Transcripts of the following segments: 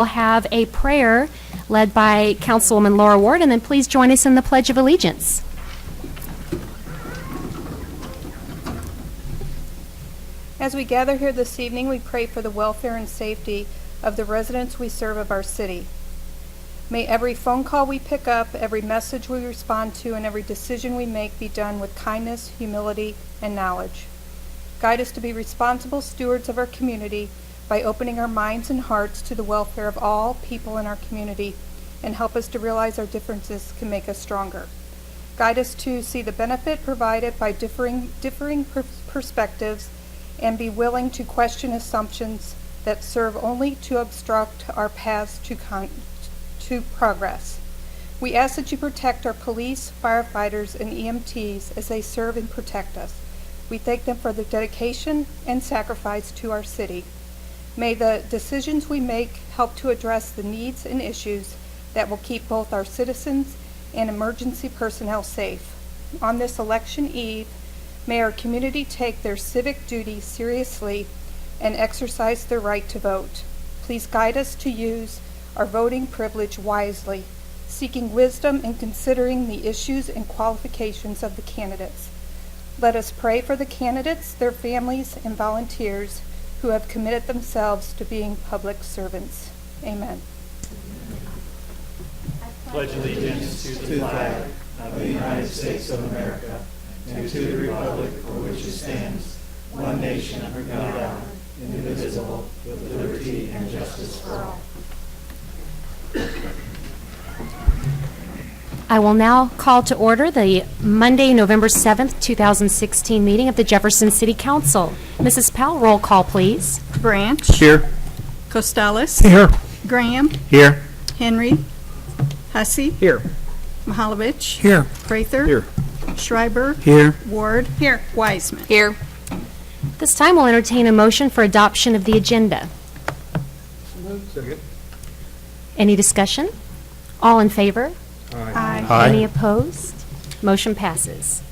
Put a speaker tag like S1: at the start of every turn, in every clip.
S1: We'll have a prayer led by Councilwoman Laura Ward, and then please join us in the Pledge of Allegiance.
S2: As we gather here this evening, we pray for the welfare and safety of the residents we serve of our city. May every phone call we pick up, every message we respond to, and every decision we make be done with kindness, humility, and knowledge. Guide us to be responsible stewards of our community by opening our minds and hearts to the welfare of all people in our community, and help us to realize our differences can make us stronger. Guide us to see the benefit provided by differing perspectives, and be willing to question assumptions that serve only to obstruct our paths to progress. We ask that you protect our police, firefighters, and EMTs as they serve and protect us. We thank them for their dedication and sacrifice to our city. May the decisions we make help to address the needs and issues that will keep both our citizens and emergency personnel safe. On this election eve, may our community take their civic duty seriously and exercise their right to vote. Please guide us to use our voting privilege wisely, seeking wisdom and considering the issues and qualifications of the candidates. Let us pray for the candidates, their families, and volunteers who have committed themselves to being public servants. Amen.
S3: I pledge allegiance to the flag of the United States of America and to the republic for which it stands, one nation under God, indivisible, with liberty and justice for all.
S1: I will now call to order the Monday, November 7th, 2016 meeting of the Jefferson City Council. Mrs. Powell, roll call, please.
S4: Branch.
S5: Here.
S4: Costales.
S5: Here.
S4: Graham.
S5: Here.
S4: Henry. Hussey.
S5: Here.
S4: Mahalovich.
S5: Here.
S4: Prather.
S5: Here.
S4: Schreiber.
S5: Here.
S4: Ward. Here. Wiseman. Here.
S1: This time we'll entertain a motion for adoption of the agenda.
S5: Second.
S1: Any discussion? All in favor?
S4: Aye.
S1: Any opposed? Motion passes.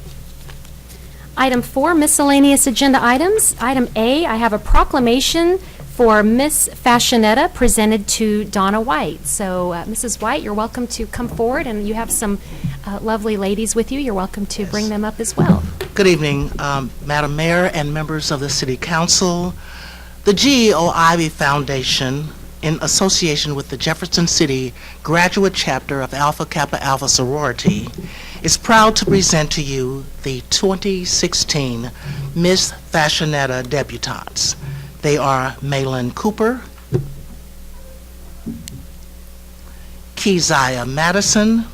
S1: Item 4, miscellaneous agenda items. Item A, I have a proclamation for Miss Fashionetta presented to Donna White. So, Mrs. White, you're welcome to come forward, and you have some lovely ladies with you. You're welcome to bring them up as well.
S6: Good evening, Madam Mayor and members of the City Council. The GEO Ivy Foundation, in association with the Jefferson City Graduate Chapter of Alpha Kappa Alpha Sorority, is proud to present to you the 2016 Miss Fashionetta debutantes. They are Malin Cooper, Keziah Madison,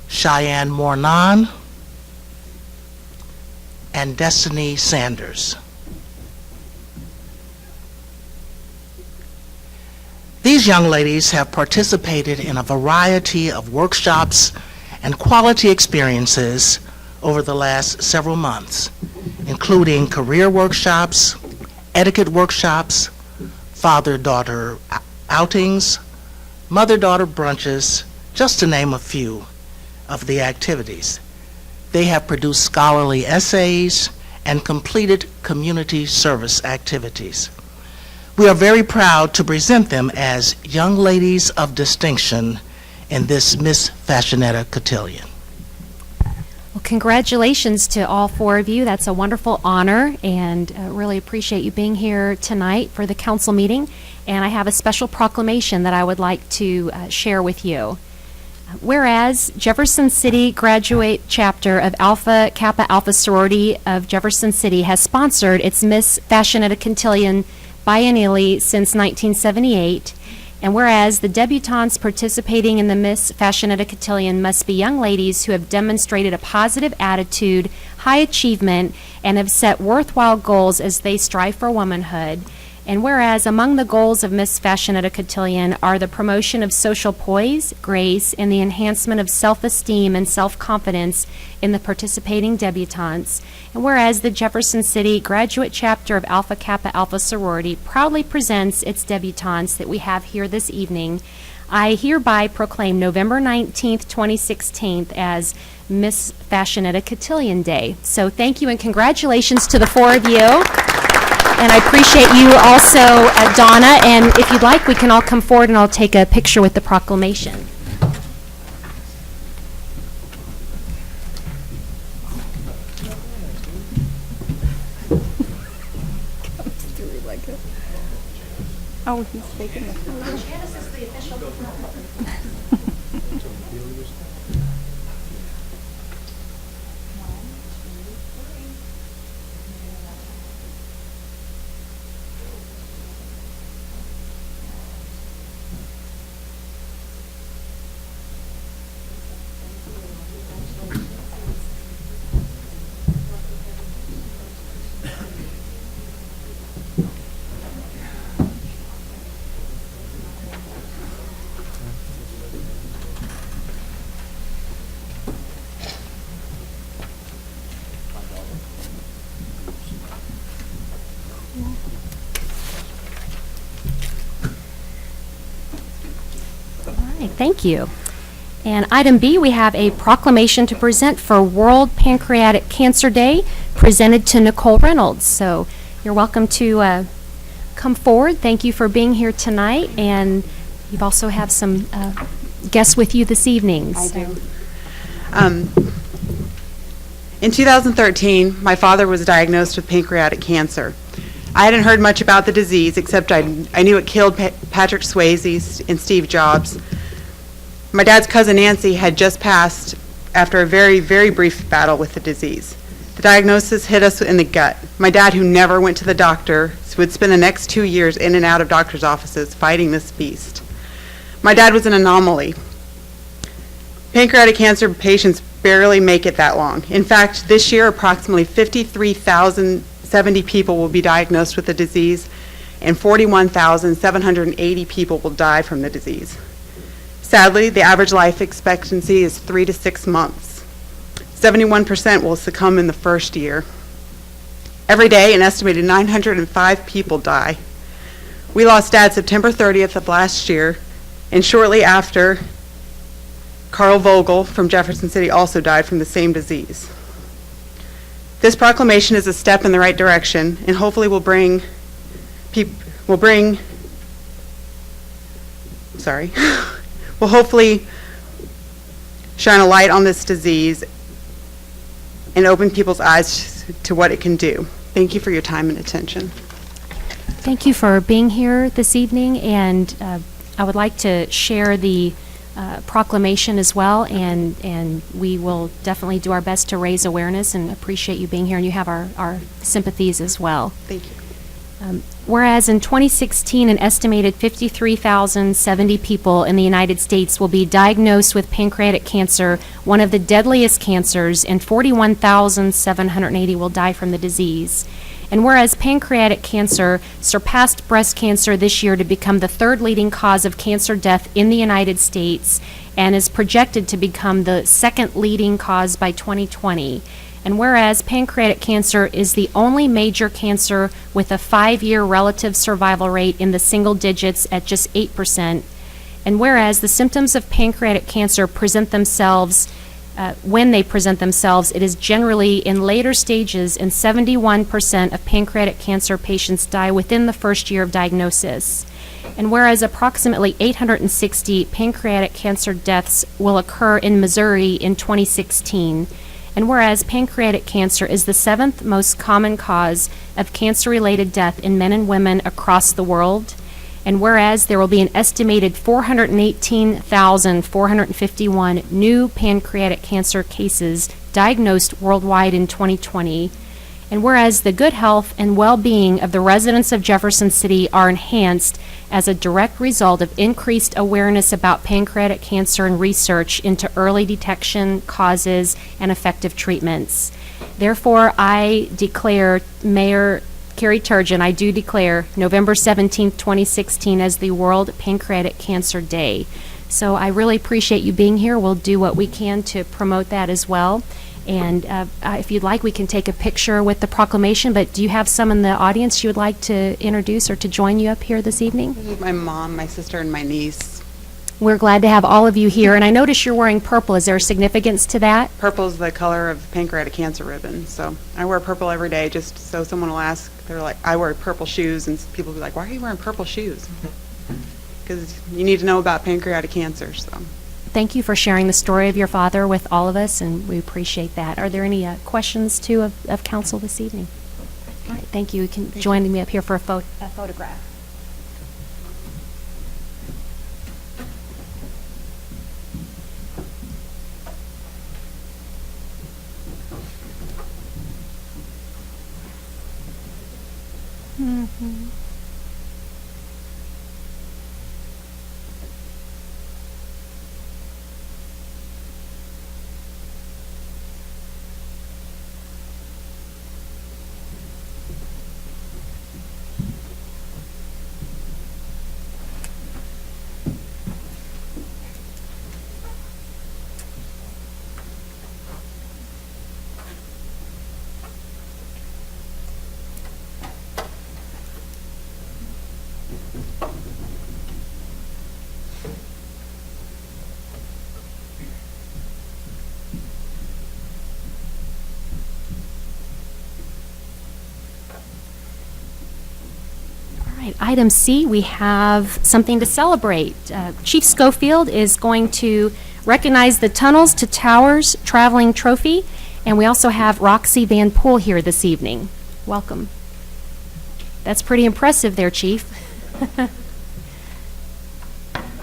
S6: Cheyenne Mornan, and Destiny Sanders. These young ladies have participated in a variety of workshops and quality experiences over the last several months, including career workshops, etiquette workshops, father-daughter outings, mother-daughter brunches, just to name a few of the activities. They have produced scholarly essays and completed community service activities. We are very proud to present them as young ladies of distinction in this Miss Fashionetta cotillion.
S1: Well, congratulations to all 4 of you. That's a wonderful honor, and really appreciate you being here tonight for the council meeting. And I have a special proclamation that I would like to share with you. Whereas Jefferson City Graduate Chapter of Alpha Kappa Alpha Sorority of Jefferson City has sponsored its Miss Fashionetta cotillion biennially since 1978, and whereas the debutantes participating in the Miss Fashionetta cotillion must be young ladies who have demonstrated a positive attitude, high achievement, and have set worthwhile goals as they strive for womanhood, and whereas among the goals of Miss Fashionetta cotillion are the promotion of social poise, grace, and the enhancement of self-esteem and self-confidence in the participating debutantes, and whereas the Jefferson City Graduate Chapter of Alpha Kappa Alpha Sorority proudly presents its debutantes that we have here this evening, I hereby proclaim November 19th, 2016 as Miss Fashionetta Cotillion Day. So thank you and congratulations to the 4 of you. And I appreciate you also, Donna. And if you'd like, we can all come forward and I'll take a picture with the proclamation.
S2: Oh, he's taking the photo.
S1: Thank you. And item B, we have a proclamation to present for World Pancreatic Cancer Day, presented to Nicole Reynolds. So you're welcome to come forward. Thank you for being here tonight. And you also have some guests with you this evening.
S7: I do. In 2013, my father was diagnosed with pancreatic cancer. I hadn't heard much about the disease, except I knew it killed Patrick Swayze and Steve Jobs. My dad's cousin Nancy had just passed after a very, very brief battle with the disease. The diagnosis hit us in the gut. My dad, who never went to the doctor, would spend the next 2 years in and out of doctors' offices fighting this beast. My dad was an anomaly. Pancreatic cancer patients barely make it that long. In fact, this year, approximately 53,070 people will be diagnosed with the disease, and 41,780 people will die from the disease. Sadly, the average life expectancy is 3 to 6 months. 71% will succumb in the first year. Every day, an estimated 905 people die. We lost Dad September 30th of last year, and shortly after, Carl Vogel from Jefferson City also died from the same disease. This proclamation is a step in the right direction, and hopefully will hopefully shine a light on this disease and open people's eyes to what it can do. Thank you for your time and attention.
S1: Thank you for being here this evening, and I would like to share the proclamation as well, and we will definitely do our best to raise awareness and appreciate you being here, and you have our sympathies as well.
S7: Thank you.
S1: Whereas in 2016, an estimated 53,070 people in the United States will be diagnosed with pancreatic cancer, one of the deadliest cancers, and 41,780 will die from the disease. And whereas pancreatic cancer surpassed breast cancer this year to become the third leading cause of cancer death in the United States and is projected to become the second leading cause by 2020. And whereas pancreatic cancer is the only major cancer with a 5-year relative survival rate in the single digits at just 8%, and whereas the symptoms of pancreatic cancer present themselves, when they present themselves, it is generally in later stages, and 71% of pancreatic cancer patients die within the first year of diagnosis. And whereas approximately 860 pancreatic cancer deaths will occur in Missouri in 2016, and whereas pancreatic cancer is the 7th most common cause of cancer-related death in men and women across the world, and whereas there will be an estimated 418,451 new pancreatic cancer cases diagnosed worldwide in 2020, and whereas the good health and well-being of the residents of Jefferson City are enhanced as a direct result of increased awareness about pancreatic cancer and research into early detection, causes, and effective treatments. Therefore, I declare, Mayor Carrie Turgeon, I do declare November 17th, 2016 as the World Pancreatic Cancer Day. So I really appreciate you being here. We'll do what we can to promote that as well. And if you'd like, we can take a picture with the proclamation, but do you have some in the audience you would like to introduce or to join you up here this evening?
S7: This is my mom, my sister, and my niece.
S1: We're glad to have all of you here, and I notice you're wearing purple. Is there significance to that?
S7: Purple is the color of pancreatic cancer ribbon, so I wear purple every day just so someone will ask. They're like, I wear purple shoes, and people will be like, why are you wearing purple shoes? Because you need to know about pancreatic cancer. So,
S1: Thank you for sharing the story of your father with all of us, and we appreciate that. Are there any questions, too, of council this evening? All right, thank you. You can join me up here for a photograph. All right, item C, we have something to celebrate. Chief Schofield is going to recognize the Tunnels to Towers Traveling Trophy, and we also have Roxy Van Poel here this evening. Welcome. That's pretty impressive there, Chief.
S8: I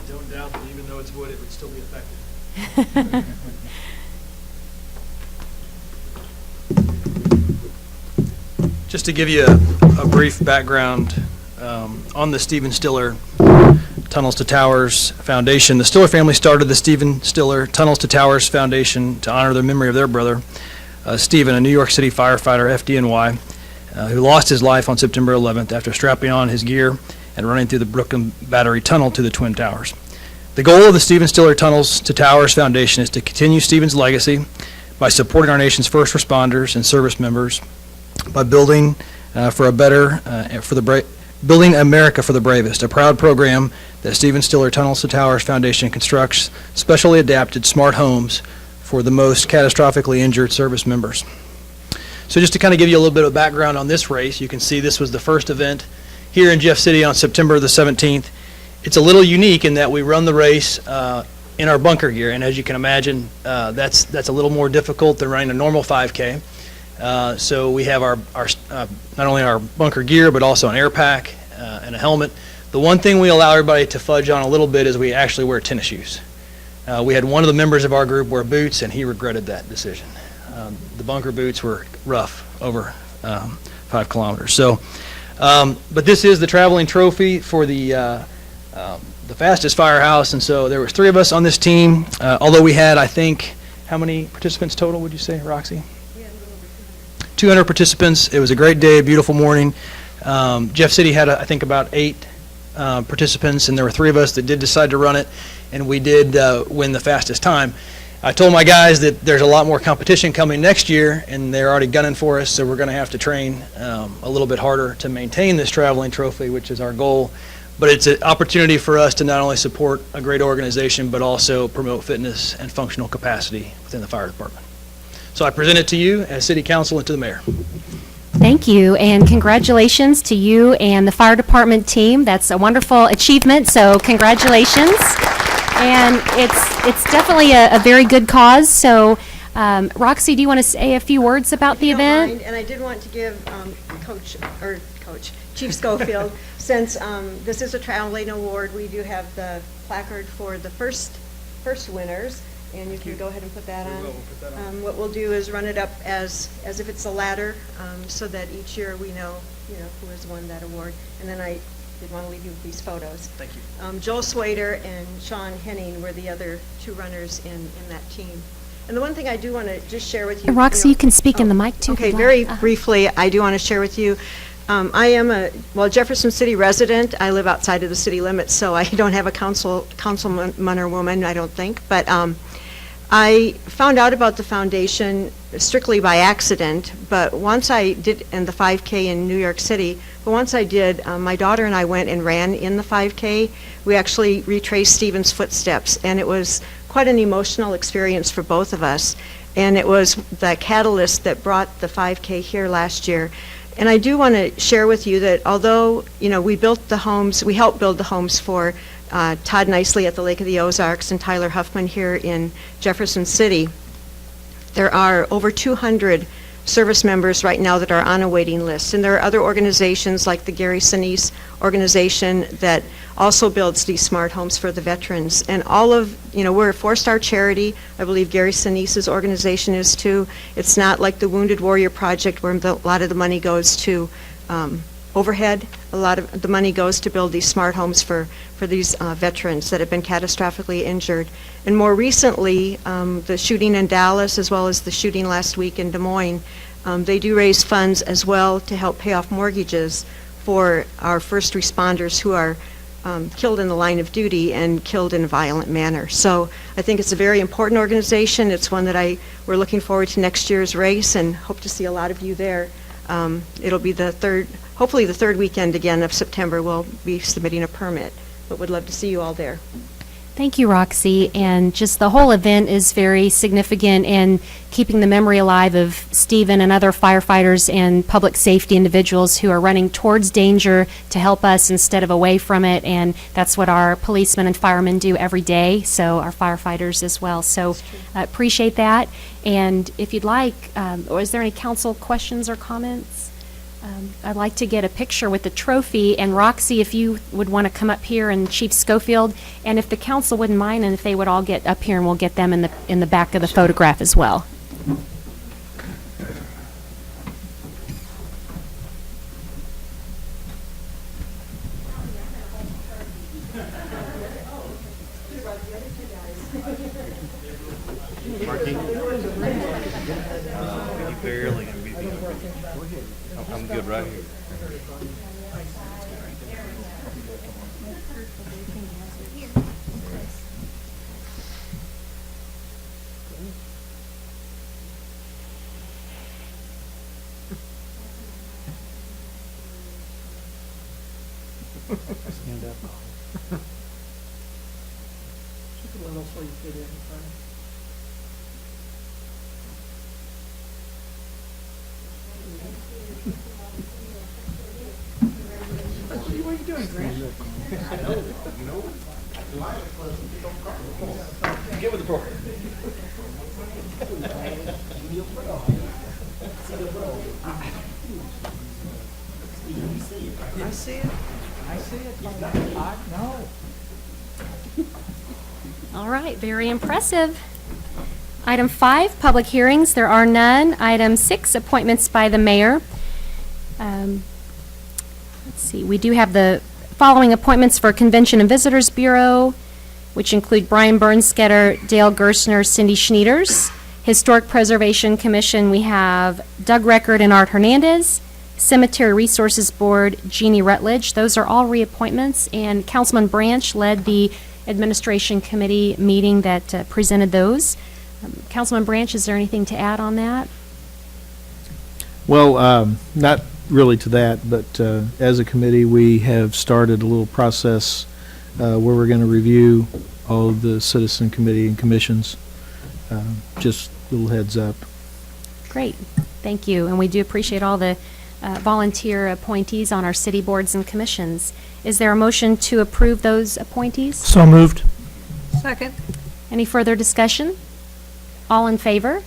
S8: don't doubt that even though it's wood, it would still be effective. Just to give you a brief background on the Stephen Stiller Tunnels to Towers Foundation. The Stiller family started the Stephen Stiller Tunnels to Towers Foundation to honor the memory of their brother, Stephen, a New York City firefighter, FDNY, who lost his life on September 11th after strapping on his gear and running through the Brooklyn Battery Tunnel to the Twin Towers. The goal of the Stephen Stiller Tunnels to Towers Foundation is to continue Stephen's legacy by supporting our nation's first responders and service members by building Building America for the Bravest, a proud program that Stephen Stiller Tunnels to Towers Foundation constructs specially adapted smart homes for the most catastrophically injured service members. So just to kind of give you a little bit of background on this race, you can see this was the first event here in Jeff City on September the 17th. It's a little unique in that we run the race in our bunker gear, and as you can imagine, that's a little more difficult than running a normal 5K. So we have our not only our bunker gear, but also an air pack and a helmet. The one thing we allow everybody to fudge on a little bit is we actually wear tennis shoes. We had one of the members of our group wear boots, and he regretted that decision. The bunker boots were rough, over 5 kilometers. So, but this is the traveling trophy for the fastest firehouse, and so there was 3 of us on this team. Although we had, I think, how many participants total would you say, Roxy? 200 participants. It was a great day, a beautiful morning. Jeff City had, I think, about 8 participants, and there were 3 of us that did decide to run it, and we did win the fastest time. I told my guys that there's a lot more competition coming next year, and they're already gunning for us, so we're going to have to train a little bit harder to maintain this traveling trophy, which is our goal. But it's an opportunity for us to not only support a great organization, but also promote fitness and functional capacity within the fire department. So I present it to you as City Council and to the Mayor.
S1: Thank you, and congratulations to you and the fire department team. That's a wonderful achievement, so congratulations. And it's definitely a very good cause. So, Roxy, do you want to say a few words about the event?
S9: Mind, and I did want to give Chief Schofield, since this is a traveling award, we do have the placard for the first winners. And you can go ahead and put that on. What we'll do is run it up as if it's a ladder, so that each year we know who has won that award. And then I did want to leave you with these photos.
S8: Thank you.
S9: Joel Swader and Sean Henning were the other 2 runners in that team. And the one thing I do want to just share with you.
S1: And Roxy, you can speak in the mic too.
S9: Okay, very briefly, I do want to share with you. I am a Jefferson City resident. I live outside of the city limits, so I don't have a councilman or woman, I don't think. But I found out about the foundation strictly by accident, but once I did, in the 5K in New York City, but once I did, my daughter and I went and ran in the 5K. We actually retraced Stephen's footsteps, and it was quite an emotional experience for both of us. And it was the catalyst that brought the 5K here last year. And I do want to share with you that although, we built the homes, we helped build the homes for Todd Nicely at the Lake of the Ozarks and Tyler Huffman here in Jefferson City, there are over 200 service members right now that are on a waiting list. And there are other organizations like the Gary Sinise organization that also builds these smart homes for the veterans. And all of, we're a 4-star charity. I believe Gary Sinise's organization is too. It's not like the Wounded Warrior Project where a lot of the money goes to overhead. A lot of the money goes to build these smart homes for these veterans that have been catastrophically injured. And more recently, the shooting in Dallas as well as the shooting last week in Des Moines, they do raise funds as well to help pay off mortgages for our first responders who are killed in the line of duty and killed in a violent manner. So I think it's a very important organization. It's one that we're looking forward to next year's race and hope to see a lot of you there. It'll be hopefully the third weekend again of September. We'll be submitting a permit, but would love to see you all there.
S1: Thank you, Roxy. And just the whole event is very significant in keeping the memory alive of Stephen and other firefighters and public safety individuals who are running towards danger to help us instead of away from it. And that's what our policemen and firemen do every day, so our firefighters as well. So appreciate that. And if you'd like, or is there any council questions or comments? I'd like to get a picture with the trophy, and Roxy, if you would want to come up here, and Chief Schofield, and if the council wouldn't mind, and if they would all get up here, and we'll get them in the back of the photograph as well.
S3: Barely gonna be I'm good right here. Stand up.
S4: Just a little so you fit in front. What are you doing, Grant?
S5: Get with the program.
S4: I see it. I see it. I know.
S1: All right, very impressive. Item 5, public hearings. There are none. Item 6, appointments by the mayor. Let's see, we do have the following appointments for Convention and Visitors Bureau, which include Brian Bernsketter, Dale Gerstner, Cindy Schneiders. Historic Preservation Commission, we have Doug Record and Art Hernandez. Cemetery Resources Board, Jeannie Rutledge. Those are all reappointments, and Councilman Branch led the administration committee meeting that presented those. Councilman Branch, is there anything to add on that?
S10: Well, not really to that, but as a committee, we have started a little process where we're going to review all of the citizen committee and commissions. Just a little heads up.
S1: Great, thank you, and we do appreciate all the volunteer appointees on our city boards and commissions. Is there a motion to approve those appointees?
S8: So moved.
S4: Second.
S1: Any further discussion? All in favor?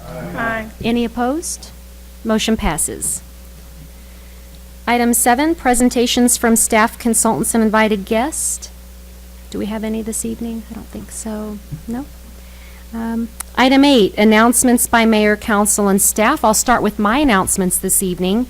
S4: Aye.
S1: Any opposed? Motion passes. Item 7, presentations from staff, consultants, and invited guests. Do we have any this evening? I don't think so. No? Item 8, announcements by mayor, council, and staff. I'll start with my announcements this evening.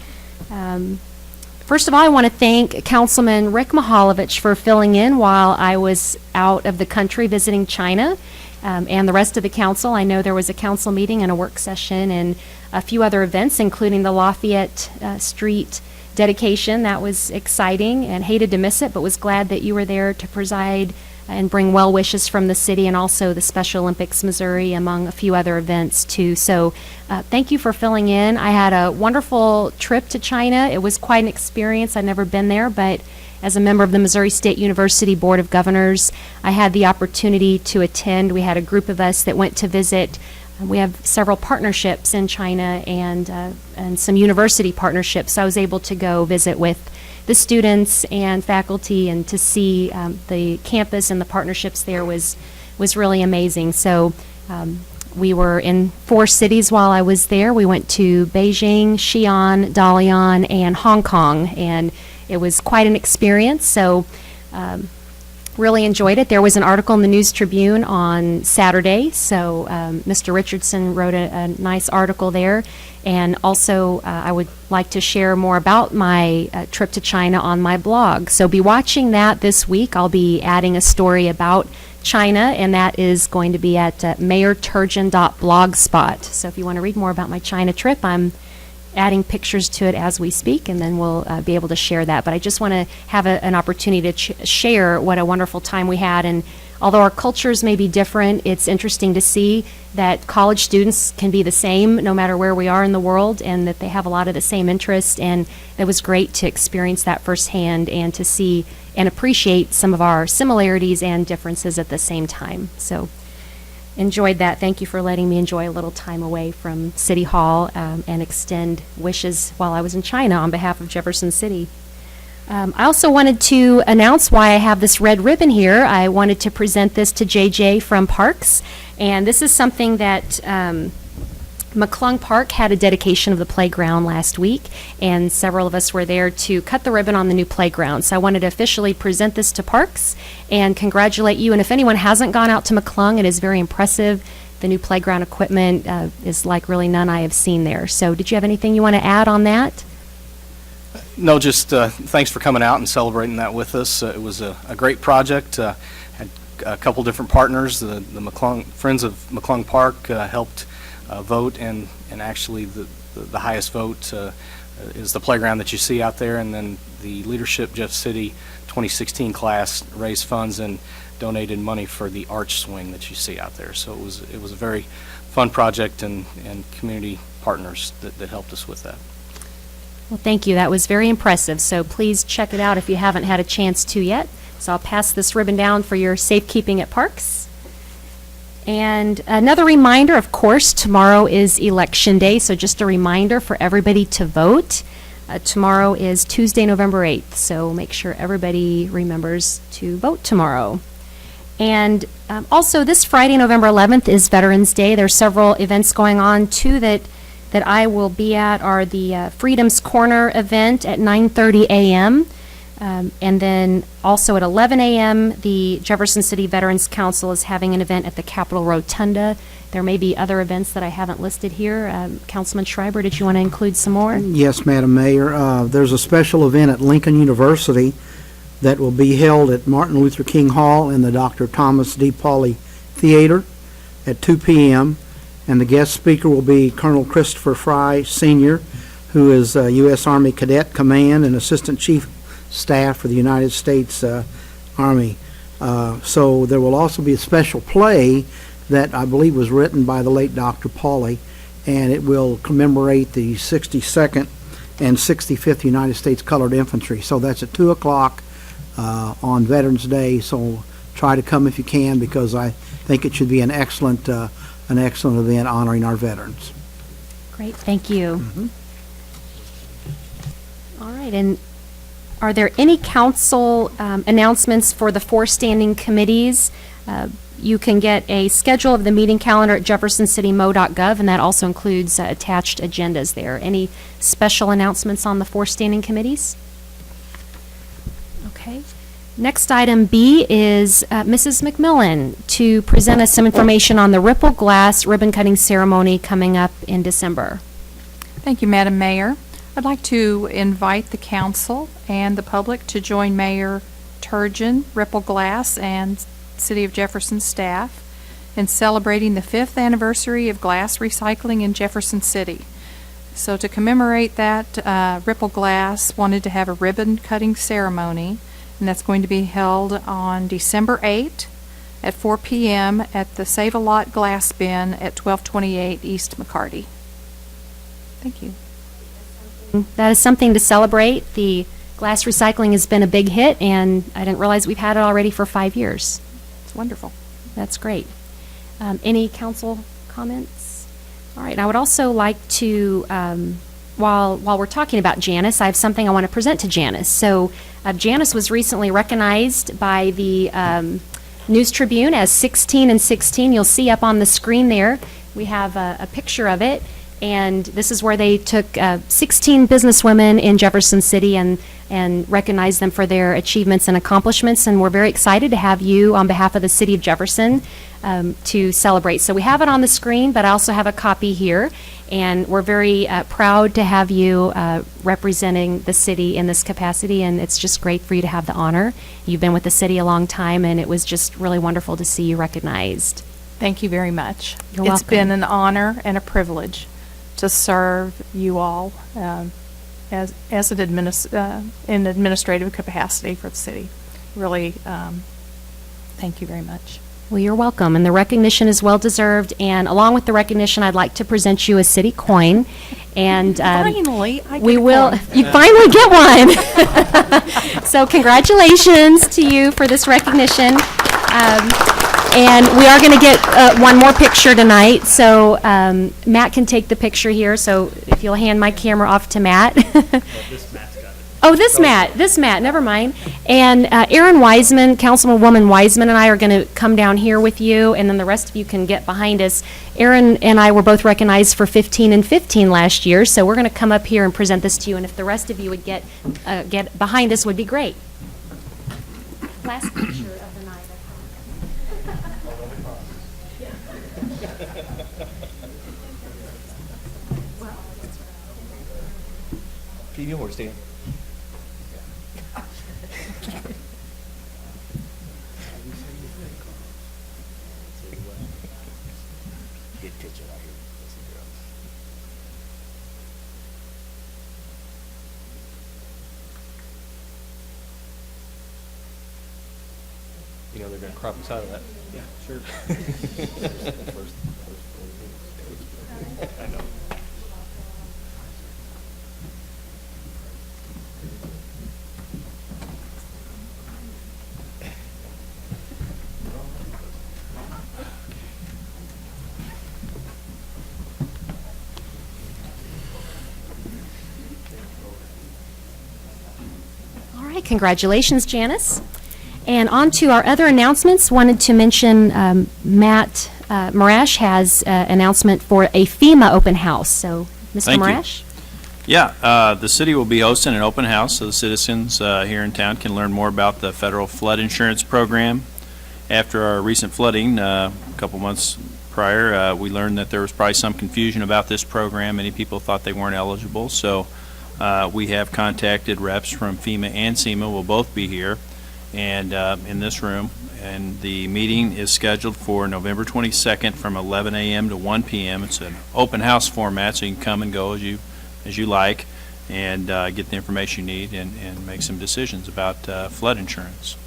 S1: First of all, I want to thank Councilman Rick Mihaljevic for filling in while I was out of the country visiting China, and the rest of the council. I know there was a council meeting and a work session and a few other events, including the Lafayette Street dedication. That was exciting and hated to miss it, but was glad that you were there to preside and bring well wishes from the city and also the Special Olympics Missouri, among a few other events too. So thank you for filling in. I had a wonderful trip to China. It was quite an experience. I'd never been there, but as a member of the Missouri State University Board of Governors, I had the opportunity to attend. We had a group of us that went to visit. We have several partnerships in China and some university partnerships. So I was able to go visit with the students and faculty, and to see the campus and the partnerships there was really amazing. So we were in 4 cities while I was there. We went to Beijing, Xi'an, Dalian, and Hong Kong, and it was quite an experience. So really enjoyed it. There was an article in the News Tribune on Saturday, so Mr. Richardson wrote a nice article there. And also, I would like to share more about my trip to China on my blog. So be watching that this week. I'll be adding a story about China, and that is going to be at mayorturgeon.blogspot. So if you want to read more about my China trip, I'm adding pictures to it as we speak, and then we'll be able to share that. But I just want to have an opportunity to share what a wonderful time we had. And although our cultures may be different, it's interesting to see that college students can be the same no matter where we are in the world, and that they have a lot of the same interests. And it was great to experience that firsthand and to see and appreciate some of our similarities and differences at the same time. So enjoyed that. Thank you for letting me enjoy a little time away from City Hall and extend wishes while I was in China on behalf of Jefferson City. I also wanted to announce why I have this red ribbon here. I wanted to present this to JJ from Parks, and this is something that McClung Park had a dedication of the playground last week, and several of us were there to cut the ribbon on the new playground. So I wanted to officially present this to Parks and congratulate you. And if anyone hasn't gone out to McClung, it is very impressive. The new playground equipment is like really none I have seen there. So did you have anything you want to add on that?
S11: No, just thanks for coming out and celebrating that with us. It was a great project. Had a couple different partners. The McClung Friends of McClung Park helped vote, and actually the highest vote is the playground that you see out there. And then the Leadership Jeff City 2016 class raised funds and donated money for the arch swing that you see out there. So it was a very fun project, and community partners that helped us with that.
S1: Well, thank you. That was very impressive. So please check it out if you haven't had a chance to yet. So I'll pass this ribbon down for your safekeeping at Parks. And another reminder, of course, tomorrow is Election Day. So just a reminder for everybody to vote. Tomorrow is Tuesday, November 8th. So make sure everybody remembers to vote tomorrow. And also this Friday, November 11th, is Veterans Day. There are several events going on, too, that I will be at are the Freedom's Corner event at 9:30 a.m. And then also at 11 a.m., the Jefferson City Veterans Council is having an event at the Capitol Rotunda. There may be other events that I haven't listed here. Councilman Schreiber, did you want to include some more?
S12: Yes, Madam Mayor. There's a special event at Lincoln University that will be held at Martin Luther King Hall in the Dr. Thomas D. Pauley Theater at 2 p.m., and the guest speaker will be Colonel Christopher Fry, Sr., who is U.S. Army Cadet Command and Assistant Chief Staff for the United States Army. So there will also be a special play that I believe was written by the late Dr. Pauley, and it will commemorate the 62nd and 65th United States Colored Infantry. So that's at 2 o'clock on Veterans Day, so try to come if you can, because I think it should be an excellent event honoring our veterans.
S1: Great, thank you.
S12: Mm-hmm.
S1: All right, and are there any council announcements for the 4 standing committees? You can get a schedule of the meeting calendar at jeffersoncitymo.gov, and that also includes attached agendas there. Any special announcements on the 4 standing committees? Okay. Next, item B is Mrs. McMillan to present us some information on the Ripple Glass ribbon cutting ceremony coming up in December.
S13: Thank you, Madam Mayor. I'd like to invite the council and the public to join Mayor Turgeon, Ripple Glass, and City of Jefferson staff in celebrating the 5th anniversary of glass recycling in Jefferson City. So to commemorate that, Ripple Glass wanted to have a ribbon cutting ceremony and that's going to be held on December 8th at 4 p.m. at the Save-A-Lot Glass Bin at 1228 East McCarty. Thank you.
S1: That is something to celebrate. The glass recycling has been a big hit, and I didn't realize we've had it already for 5 years.
S13: It's wonderful.
S1: That's great. Any council comments? All right, I would also like to, while we're talking about Janice, I have something I want to present to Janice. So Janice was recently recognized by the News Tribune as 16 and 16. You'll see up on the screen there, we have a picture of it. And this is where they took 16 businesswomen in Jefferson City and recognized them for their achievements and accomplishments. And we're very excited to have you on behalf of the City of Jefferson to celebrate. So we have it on the screen, but I also have a copy here. And we're very proud to have you representing the city in this capacity. And it's just great for you to have the honor. You've been with the city a long time, and it was just really wonderful to see you recognized.
S13: Thank you very much.
S1: You're
S13: It's
S1: welcome.
S13: been an honor and a privilege to serve you all as an in administrative capacity for the city. Really, thank you very much.
S1: Well, you're welcome, and the recognition is well-deserved. And along with the recognition, I'd like to present you a city coin. And
S13: Finally, I
S1: we
S13: get a
S1: will.
S13: coin.
S1: You finally get one. So congratulations to you for this recognition. And we are going to get one more picture tonight. So Matt can take the picture here. So if you'll hand my camera off to Matt. Oh, this Matt, never mind. And Erin Wiseman, Councilwoman Wiseman, and I are going to come down here with you, and then the rest of you can get behind us. Erin and I were both recognized for 15 and 15 last year, so we're going to come up here and present this to you, and if the rest of you would get behind us would be great. Last picture of the night.
S3: Keep your horse stand. Good picture right here. You know they're going to crop us out of that. Yeah, sure. I know.
S1: All right, congratulations, Janice. And on to our other announcements. Wanted to mention Matt Marash has an announcement for a FEMA open house. So, Mr.
S14: Thank you.
S1: Marash?
S14: Yeah, the city will be hosting an open house so the citizens here in town can learn more about the federal flood insurance program. After our recent flooding a couple months prior, we learned that there was probably some confusion about this program. Many people thought they weren't eligible, so we have contacted reps from FEMA and SEMA. Will both be here and in this room, and the meeting is scheduled for November 22nd from 11 a.m. to 1 p.m. It's an open house format, so you can come and go as you like and get the information you need and make some decisions about flood insurance.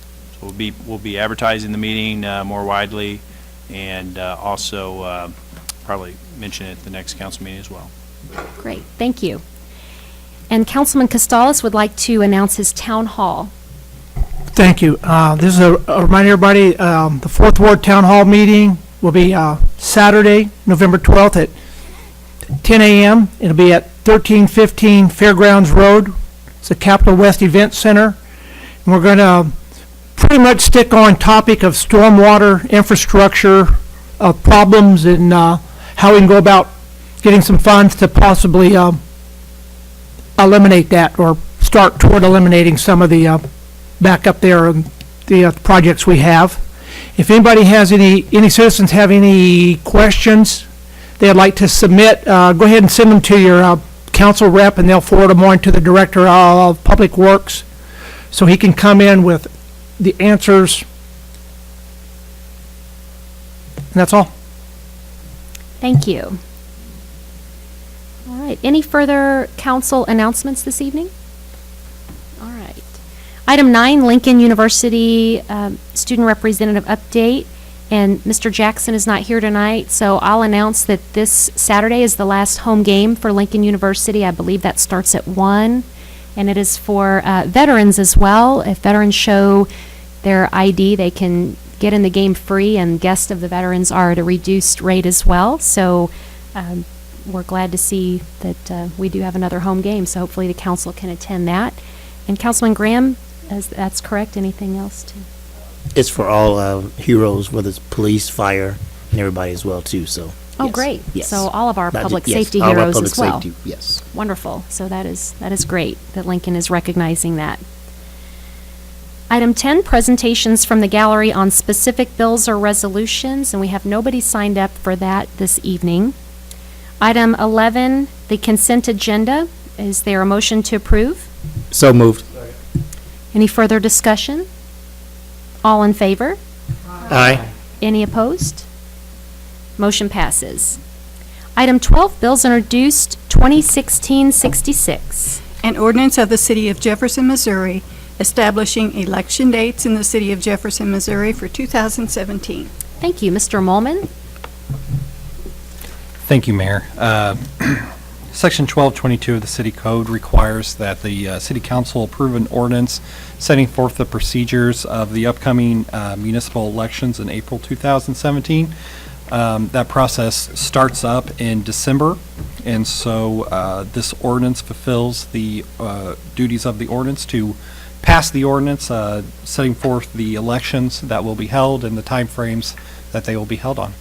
S14: So we'll be advertising the meeting more widely and also probably mention it at the next council meeting as well.
S1: Great, thank you. And Councilman Costales would like to announce his town hall.
S12: Thank you. This is a reminder, everybody, the Fourth Ward Town Hall meeting will be Saturday, November 12th at 10 a.m. It'll be at 1315 Fairgrounds Road. It's the Capital West Event Center. And we're going to pretty much stick on topic of stormwater infrastructure problems and how we can go about getting some funds to possibly eliminate that or start toward eliminating some of the back up there the projects we have. If anybody has any citizens have any questions they'd like to submit, go ahead and send them to your council rep, and they'll forward them on to the Director of Public Works so he can come in with the answers. And that's all.
S1: Thank you. All right, any further council announcements this evening? All right. Item 9, Lincoln University Student Representative Update. And Mr. Jackson is not here tonight, so I'll announce that this Saturday is the last home game for Lincoln University. I believe that starts at 1, and it is for veterans as well. If veterans show their ID, they can get in the game free, and guests of the veterans are at a reduced rate as well. So we're glad to see that we do have another home game, so hopefully the council can attend that. And Councilman Graham, that's correct. Anything else to?
S15: It's for all heroes, whether it's police, fire, and everybody as well too. So.
S1: Oh,
S15: yes.
S1: great!
S15: Yes.
S1: So all of our
S15: Not
S1: public
S15: ju- yes,
S1: safety
S15: all of our
S1: heroes
S15: public
S1: as well.
S15: safety, yes.
S1: Wonderful. So that is great that Lincoln is recognizing that. Item 10, presentations from the gallery on specific bills or resolutions, and we have nobody signed up for that this evening. Item 11, the consent agenda. Is there a motion to approve?
S15: So moved.
S1: Any further discussion? All in favor?
S15: Aye.
S1: Any opposed? Motion passes. Item 12, bills introduced 2016-66.
S16: An ordinance of the City of Jefferson, Missouri, establishing election dates in the City of Jefferson, Missouri for 2017.
S1: Thank you. Mr. Molman?
S17: Thank you, Mayor. Section 1222 of the City Code requires that the City Council approve an ordinance setting forth the procedures of the upcoming municipal elections in April 2017. That process starts up in December, and so this ordinance fulfills the duties of the ordinance to pass the ordinance setting forth the elections that will be held and the timeframes that they will be held on.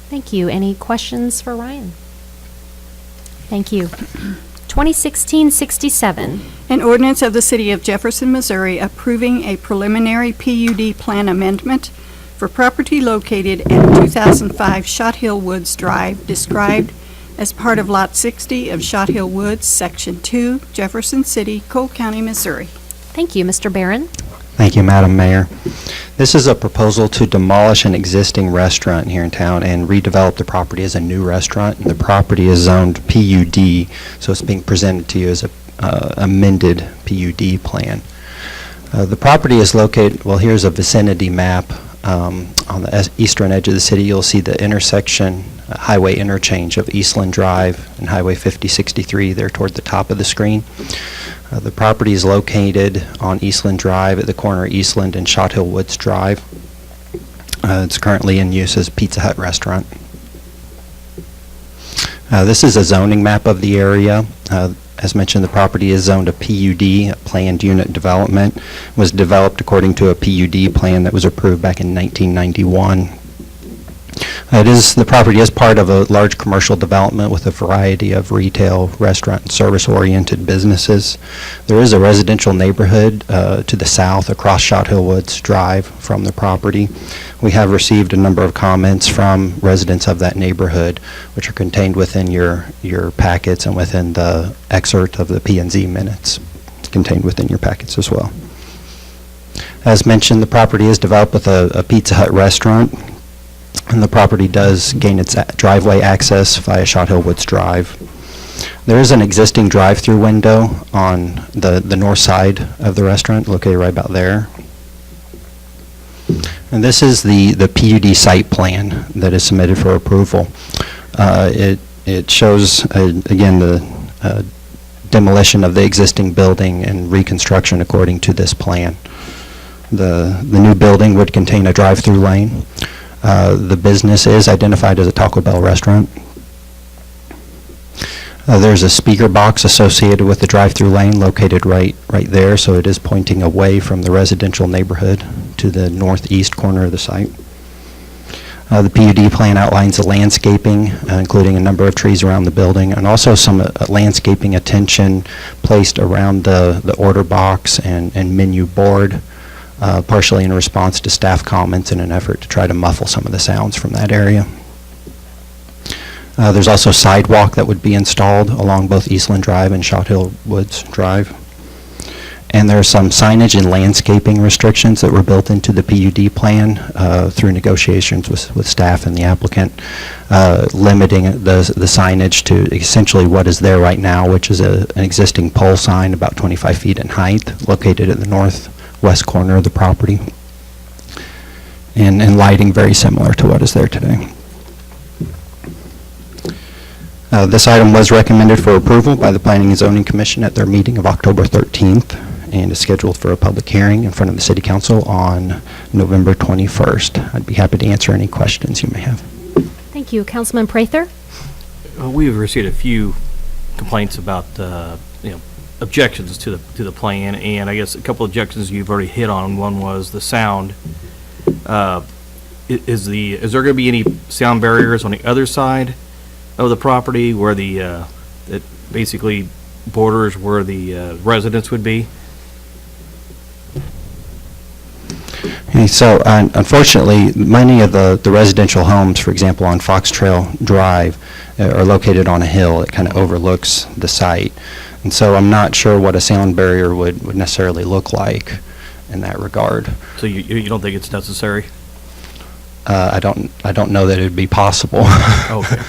S1: Thank you. Any questions for Ryan? Thank you. 2016-67.
S16: An ordinance of the City of Jefferson, Missouri, approving a preliminary PUD plan amendment for property located at 2005 Shot Hill Woods Drive, described as part of Lot 60 of Shot Hill Woods, Section 2, Jefferson City, Cole County, Missouri.
S1: Thank you. Mr. Barron?
S18: Thank you, Madam Mayor. This is a proposal to demolish an existing restaurant here in town and redevelop the property as a new restaurant. The property is zoned PUD, so it's being presented to you as a amended PUD plan. The property is located, well, here's a vicinity map. On the eastern edge of the city, you'll see the intersection, highway interchange of Eastland Drive and Highway 5063 there toward the top of the screen. The property is located on Eastland Drive at the corner of Eastland and Shot Hill Woods Drive. It's currently in use as a Pizza Hut restaurant. This is a zoning map of the area. As mentioned, the property is zoned a PUD, a planned unit development. It was developed according to a PUD plan that was approved back in 1991. The property is part of a large commercial development with a variety of retail, restaurant, and service-oriented businesses. There is a residential neighborhood to the south across Shot Hill Woods Drive from the property. We have received a number of comments from residents of that neighborhood, which are contained within your packets and within the excerpt of the P&Z minutes contained within your packets as well. As mentioned, the property is developed with a Pizza Hut restaurant, and the property does gain its driveway access via Shot Hill Woods Drive. There is an existing drive-through window on the north side of the restaurant, located right about there. And this is the PUD site plan that is submitted for approval. It shows, again, the demolition of the existing building and reconstruction according to this plan. The new building would contain a drive-through lane. The business is identified as a Taco Bell restaurant. There's a speaker box associated with the drive-through lane located right there, so it is pointing away from the residential neighborhood to the northeast corner of the site. The PUD plan outlines the landscaping, including a number of trees around the building, and also some landscaping attention placed around the order box and menu board, partially in response to staff comments in an effort to try to muffle some of the sounds from that area. There's also a sidewalk that would be installed along both Eastland Drive and Shot Hill Woods Drive. And there are some signage and landscaping restrictions that were built into the PUD plan through negotiations with staff and the applicant, limiting the signage to essentially what is there right now, which is an existing pole sign about 25 feet in height, located at the northwest corner of the property, and lighting very similar to what is there today. This item was recommended for approval by the Planning and Zoning Commission at their meeting of October 13th and is scheduled for a public hearing in front of the City Council on November 21st. I'd be happy to answer any questions you may have.
S1: Thank you. Councilman Prather?
S19: We've received a few complaints about, objections to the plan, and I guess a couple objections you've already hit on. One was the sound. Is there going to be any sound barriers on the other side of the property where it basically borders where the residents would be?
S18: Okay, so unfortunately, many of the residential homes, for example, on Fox Trail Drive, are located on a hill that kind of overlooks the site. And so I'm not sure what a sound barrier would necessarily look like in that regard.
S19: So you don't think it's necessary?
S18: I don't know that it would be possible.
S19: Okay.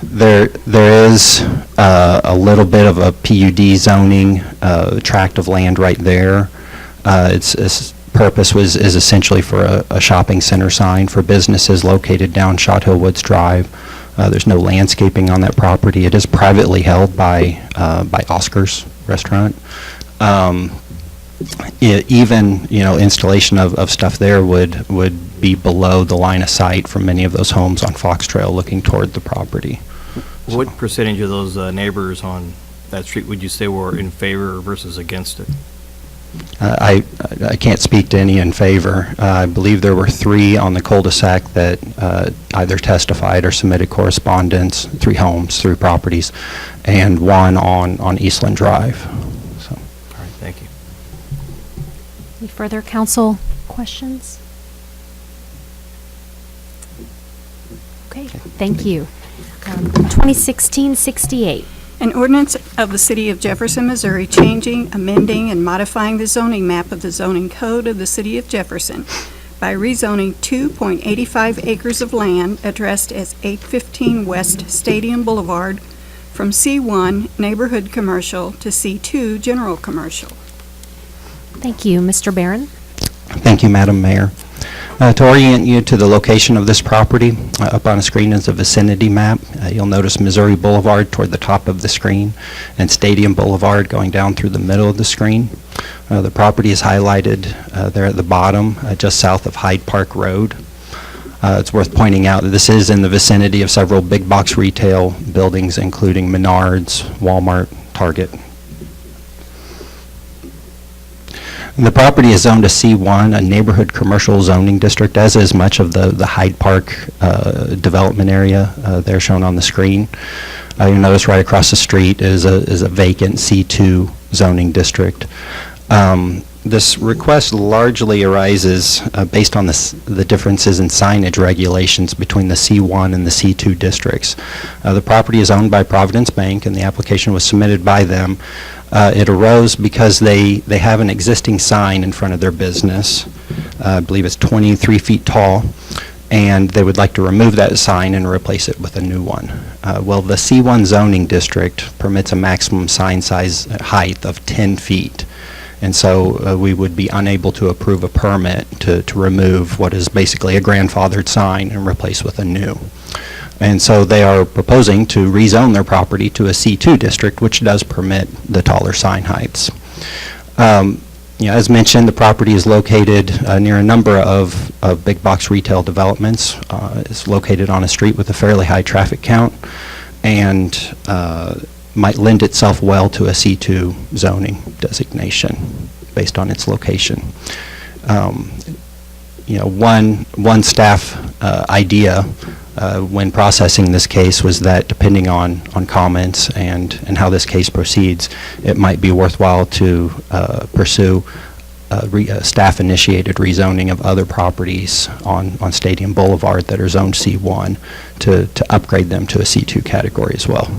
S18: There is a little bit of a PUD zoning tract of land right there. Its purpose is essentially for a shopping center sign for businesses located down Shot Hill Woods Drive. There's no landscaping on that property. It is privately held by Oscar's Restaurant. Even installation of stuff there would be below the line of sight from many of those homes on Fox Trail looking toward the property.
S19: What percentage of those neighbors on that street would you say were in favor versus against it?
S18: I can't speak to any in favor. I believe there were 3 on the cul-de-sac that either testified or submitted correspondence, 3 homes, 3 properties, and 1 on Eastland Drive. So.
S19: All right, thank you.
S1: Any further council questions? Okay, thank you. 2016-68.
S16: An ordinance of the City of Jefferson, Missouri, changing, amending, and modifying the zoning map of the zoning code of the City of Jefferson by rezoning 2.85 acres of land addressed as 815 West Stadium Boulevard from C1 Neighborhood Commercial to C2 General Commercial.
S1: Thank you. Mr. Barron?
S18: Thank you, Madam Mayor. To orient you to the location of this property, up on a screen is a vicinity map. You'll notice Missouri Boulevard toward the top of the screen and Stadium Boulevard going down through the middle of the screen. The property is highlighted there at the bottom, just south of Hyde Park Road. It's worth pointing out that this is in the vicinity of several big box retail buildings, including Menards, Walmart, Target. The property is zoned to C1, a neighborhood commercial zoning district, as is much of the Hyde Park development area there shown on the screen. You'll notice right across the street is a vacant C2 zoning district. This request largely arises based on the differences in signage regulations between the C1 and the C2 districts. The property is owned by Providence Bank, and the application was submitted by them. It arose because they have an existing sign in front of their business. I believe it's 23 feet tall, and they would like to remove that sign and replace it with a new one. Well, the C1 zoning district permits a maximum sign size height of 10 feet. And so we would be unable to approve a permit to remove what is basically a grandfathered sign and replace with a new. And so they are proposing to rezone their property to a C2 district, which does permit the taller sign heights. As mentioned, the property is located near a number of big box retail developments. It's located on a street with a fairly high traffic count and might lend itself well to a C2 zoning designation based on its location. One staff idea when processing this case was that depending on comments and how this case proceeds, it might be worthwhile to pursue staff-initiated rezoning of other properties on Stadium Boulevard that are zoned C1 to upgrade them to a C2 category as well.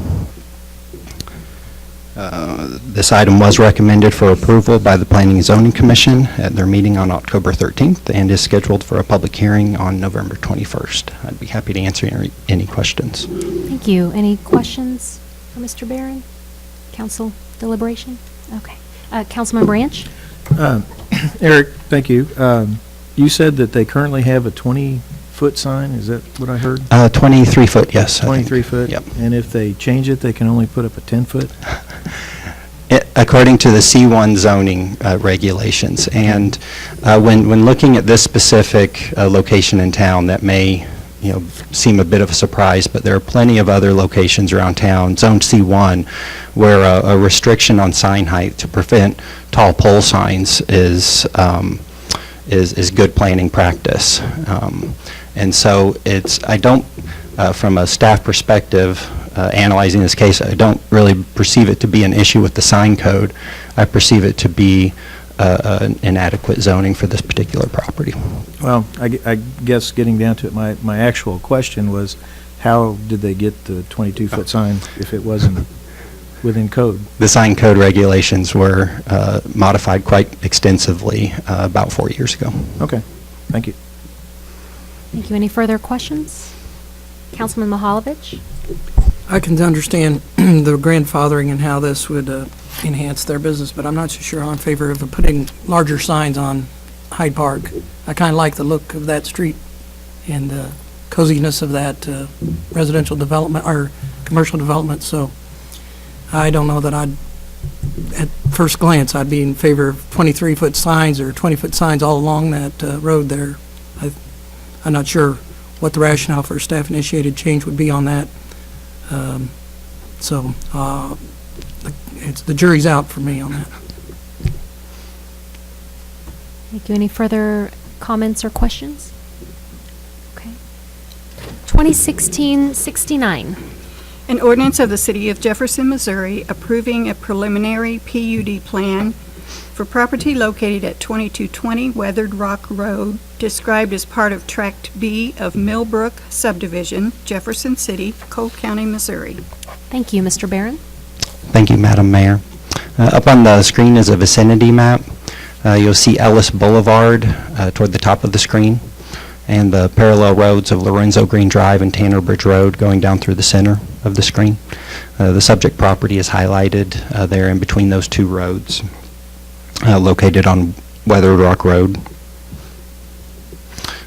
S18: This item was recommended for approval by the Planning and Zoning Commission at their meeting on October 13th and is scheduled for a public hearing on November 21st. I'd be happy to answer any questions.
S1: Thank you. Any questions for Mr. Barron? Council deliberation? Okay. Councilman Branch?
S10: Eric, thank you. You said that they currently have a 20-foot sign, is that what I heard?
S18: 23 foot, yes.
S10: 23 foot?
S18: Yep.
S10: And if they change it, they can only put up a 10-foot?
S18: According to the C1 zoning regulations. And when looking at this specific location in town, that may seem a bit of a surprise, but there are plenty of other locations around town, Zone C1, where a restriction on sign height to prevent tall pole signs is good planning practice. And so I don't, from a staff perspective, analyzing this case, I don't really perceive it to be an issue with the sign code. I perceive it to be inadequate zoning for this particular property.
S10: Well, I guess getting down to it, my actual question was, how did they get the 22-foot sign if it wasn't within code?
S18: The sign code regulations were modified quite extensively about 4 years ago.
S10: Okay, thank you.
S1: Thank you. Any further questions? Councilman Mahalovich?
S20: I can understand the grandfathering and how this would enhance their business, but I'm not so sure I'm in favor of putting larger signs on Hyde Park. I kind of like the look of that street and the coziness of that residential development or commercial development, so I don't know that at first glance, I'd be in favor of 23-foot signs or 20-foot signs all along that road there. I'm not sure what the rationale for a staff-initiated change would be on that. The jury's out for me on that.
S1: Thank you. Any further comments or questions? Okay. 2016-69.
S16: An ordinance of the City of Jefferson, Missouri approving a preliminary PUD plan for property located at 2220 Weathered Rock Road, described as part of Tract B of Millbrook Subdivision, Jefferson City, Cole County, Missouri.
S1: Thank you. Mr. Barron?
S18: Thank you, Madam Mayor. Up on the screen is a vicinity map. You'll see Ellis Boulevard toward the top of the screen, and the parallel roads of Lorenzo Green Drive and Tanner Bridge Road going down through the center of the screen. The subject property is highlighted there in between those two roads, located on Weathered Rock Road.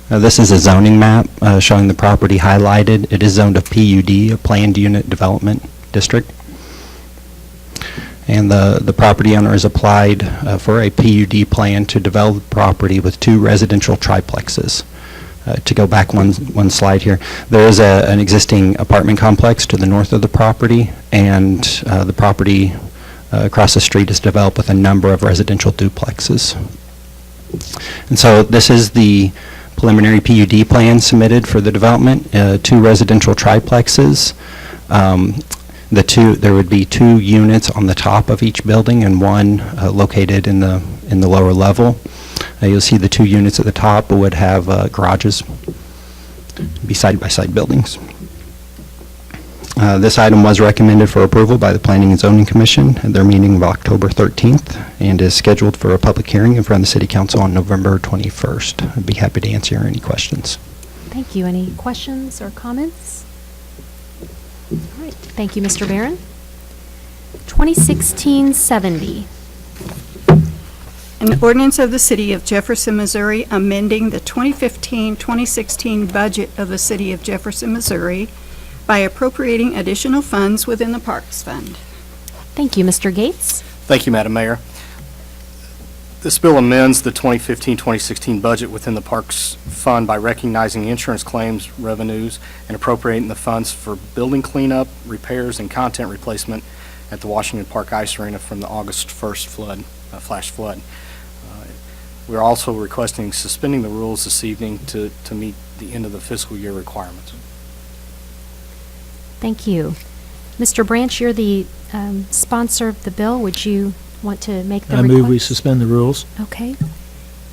S18: This is a zoning map showing the property highlighted. It is zoned a PUD, a Planned Unit Development District. And the property owner has applied for a PUD plan to develop the property with 2 residential triplexes. To go back one slide here, there is an existing apartment complex to the north of the property, and the property across the street is developed with a number of residential duplexes. And so this is the preliminary PUD plan submitted for the development, 2 residential triplexes. There would be 2 units on the top of each building and 1 located in the lower level. You'll see the 2 units at the top would have garages, be side-by-side buildings. This item was recommended for approval by the Planning and Zoning Commission at their meeting of October 13th and is scheduled for a public hearing in front of the City Council on November 21st. I'd be happy to answer any questions.
S1: Thank you. Any questions or comments? All right. Thank you, Mr. Barron. 2016-70.
S16: An ordinance of the City of Jefferson, Missouri amending the 2015-2016 budget of the City of Jefferson, Missouri by appropriating additional funds within the Parks Fund.
S1: Thank you, Mr. Gates.
S11: Thank you, Madam Mayor. This bill amends the 2015-2016 budget within the Parks Fund by recognizing insurance claims revenues and appropriating the funds for building cleanup, repairs, and content replacement at the Washington Park Ice Arena from the August 1st flash flood. We're also requesting suspending the rules this evening to meet the end of the fiscal year requirements.
S1: Thank you. Mr. Branch, you're the sponsor of the bill. Would you want to make the
S10: I
S1: request?
S10: move we suspend the rules.
S1: Okay.